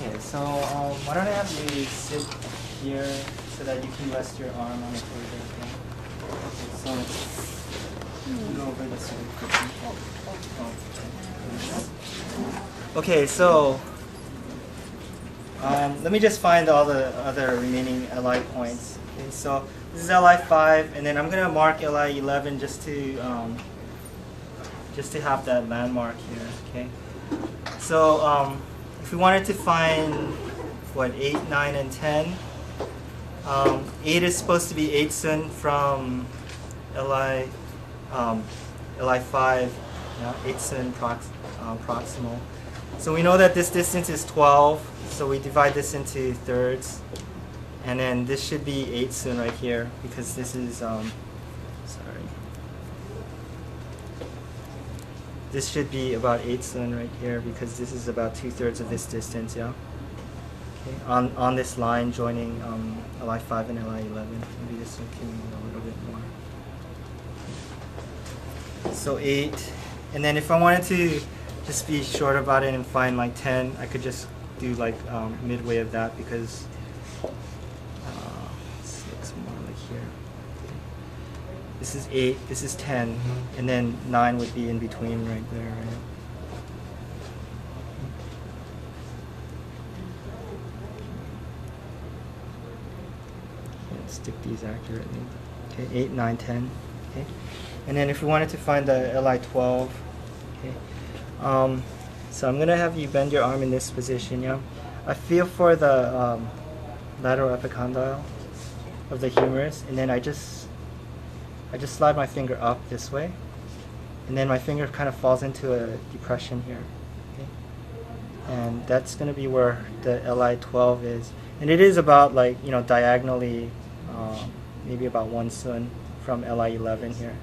Okay, so why don't I have you sit here so that you can rest your arm on the shoulder. Okay? So go over this really quickly. Okay, so let me just find all the other remaining LI points. Okay, so this is LI 5, and then I'm gonna mark LI 11 just to have that landmark here. Okay. So if we wanted to find what 8, 9, and 10, 8 is supposed to be 8 sun from LI 5, 8 sun proximal. So we know that this distance is 12, so we divide this into thirds, and then this should be 8 sun right here because this is this should be about 8 sun right here because this is about 2/3 of this distance, yeah. Okay, on this line joining LI 5 and LI 11. Maybe this one can be a little bit more. So 8, and then if I wanted to just be short about it and find like 10, I could just do like midway of that because 6 more like here. This is 8, this is 10, and then 9 would be in between right there, right? Let's stick these accurately. Okay, 8, 9, 10. Okay, and then if we wanted to find the LI 12, okay. So I'm gonna have you bend your arm in this position, yeah. I feel for the lateral epicondyle of the humerus, and then I just slide my finger up this way, and then my finger kind of falls into a depression here. Okay? And that's going to be where the LI 12 is. And it is about like, diagonally, maybe about 1 sun from LI 11 here.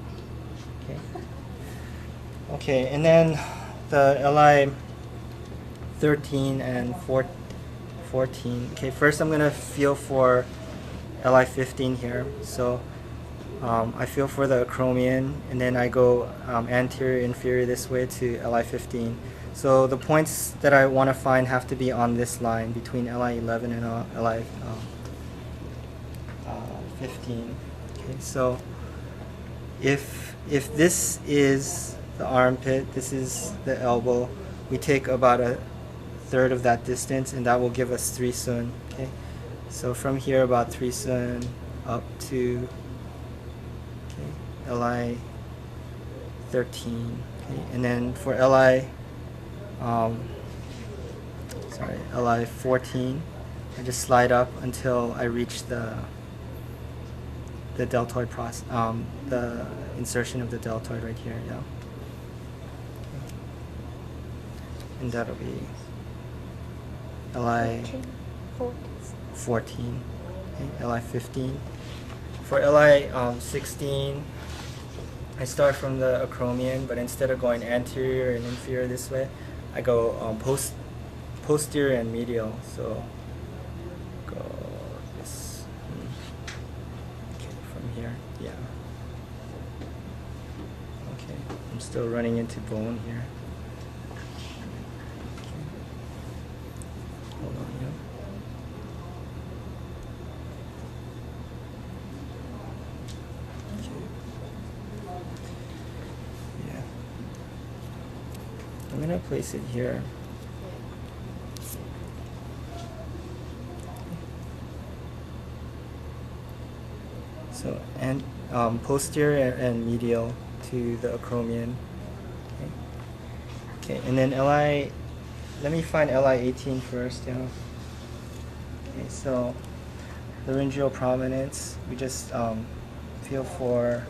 Okay. Okay, and then the LI 13 and 14. Okay, first I'm going to feel for LI 15 here. So I feel for the acromion, and then I go anterior, inferior this way to LI 15. So the points that I want to find have to be on this line between LI 11 and LI 15. Okay, so if this is the armpit, this is the elbow, we take about 1/3 of that distance, and that will give us 3 sun. Okay, so from here about 3 sun up to LI 13, okay. And then for LI 14, I just slide up until I reach the deltoid the insertion of the deltoid right here, yeah. And that'll be LI 14, okay. LI 15. For LI 16, I start from the acromion, but instead of going anterior and inferior this way, I go posterior and medial. So go this okay, from here, yeah. Okay, I'm still running into bone here. Okay. Hold on, yeah. I'm going to place it here. So, and posterior and medial to the acromion. Okay. Okay, and then LI, let me find LI 18 first, yeah. Okay, so laryngeal prominence, we just feel for,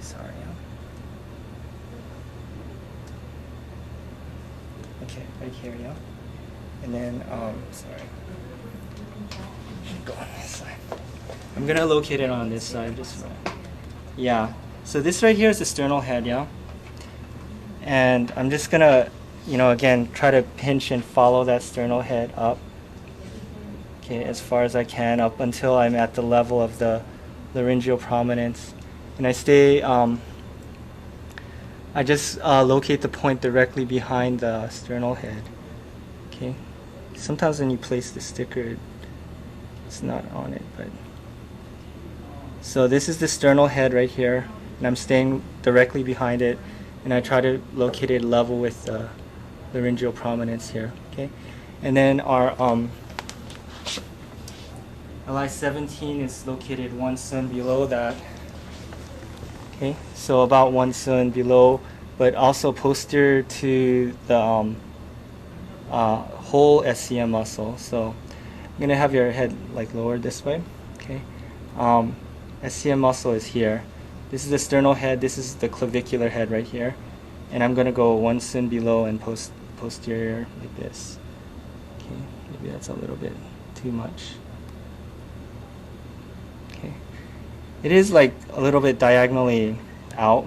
sorry, yeah. Okay, right here, yeah. And then, sorry. Go on this side. I'm gonna locate it on this side, just yeah. So this right here is the sternal head, yeah. And I'm just gonna, again, try to pinch and follow that sternal head up. Okay, as far as I can, up until I'm at the level of the laryngeal prominence, and I stay I just locate the point directly behind the sternal head. Okay. Sometimes when you place the sticker, it's not on it, but so this is the sternal head right here, and I'm staying directly behind it, and I try to locate it level with the laryngeal prominence here. Okay, and then our LI-17 is located 1 cun below that. Okay, so about 1 cun below, but also posterior to the whole SCM muscle. So I'm gonna have your head like lowered this way. Okay, SCM muscle is here. This is the sternal head. This is the clavicular head right here, and I'm gonna go 1 cun below and posterior like this. Okay, maybe that's a little bit too much. Okay, it is like a little bit diagonally out.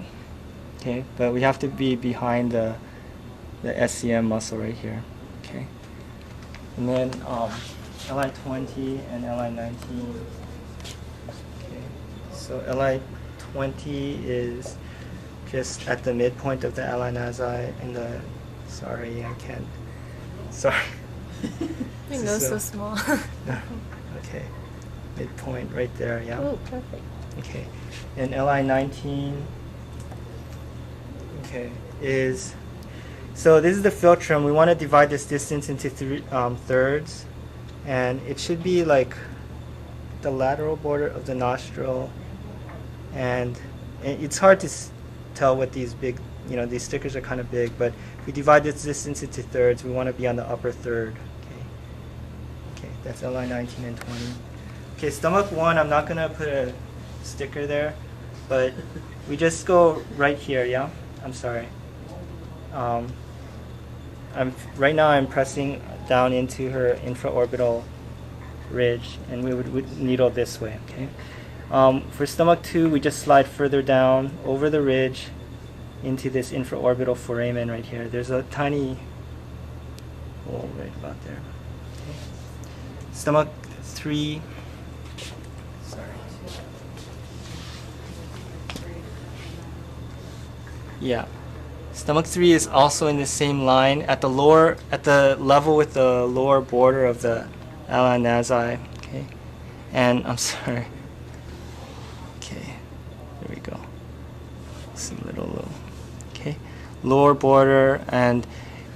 Okay, but we have to be behind the SCM muscle right here. Okay, and then LI-20 and LI-19. Okay, so LI-20 is just at the midpoint of the LI-nasi and the, sorry, I can't, sorry. My nose so small. Okay, midpoint right there, yeah. Oh, perfect. Okay, and LI-19, okay, is, so this is the philtrum. We want to divide this distance into thirds, and it should be like the lateral border of the nostril, and it's hard to tell what these big, these stickers are kind of big, but if we divide this distance into thirds, we want to be on the upper third. Okay, that's LI-19 and 20. Okay, stomach 1, I'm not going to put a sticker there, but we just go right here, yeah? I'm sorry. Right now I'm pressing down into her infraorbital ridge, and we would needle this way, okay? For stomach 2, we just slide further down over the ridge into this infraorbital foramen right here. There's a tiny hole right about there. Okay. Stomach 3, sorry. Yeah. Stomach 3 is also in the same line at the level with the lower border of the LI-nasi. Okay, and I'm sorry. Okay, there we go. It's a little low. Okay, lower border, and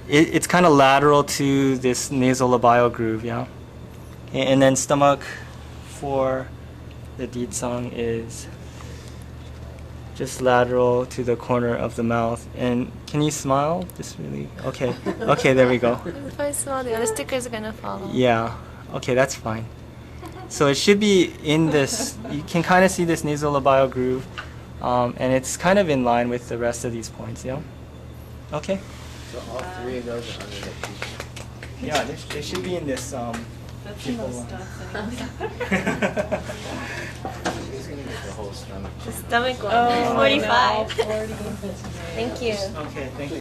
it's kind of lateral to this nasolabial groove. Yeah, and then stomach 4, the ditsang is just lateral to the corner of the mouth. And can you smile? Just really, okay. Okay, there we go. If I smile, the other stickers are gonna follow. Yeah, okay, that's fine. So it should be in this, you can kind of see this nasolabial groove, and it's kind of in line with the rest of these points, yeah? Okay? So all 3 of those are under the pupil? Yeah, they should be in this That's the most She's going to get the whole stomach. The stomach one. Oh, 45. 40. Thank you. Okay, thank you.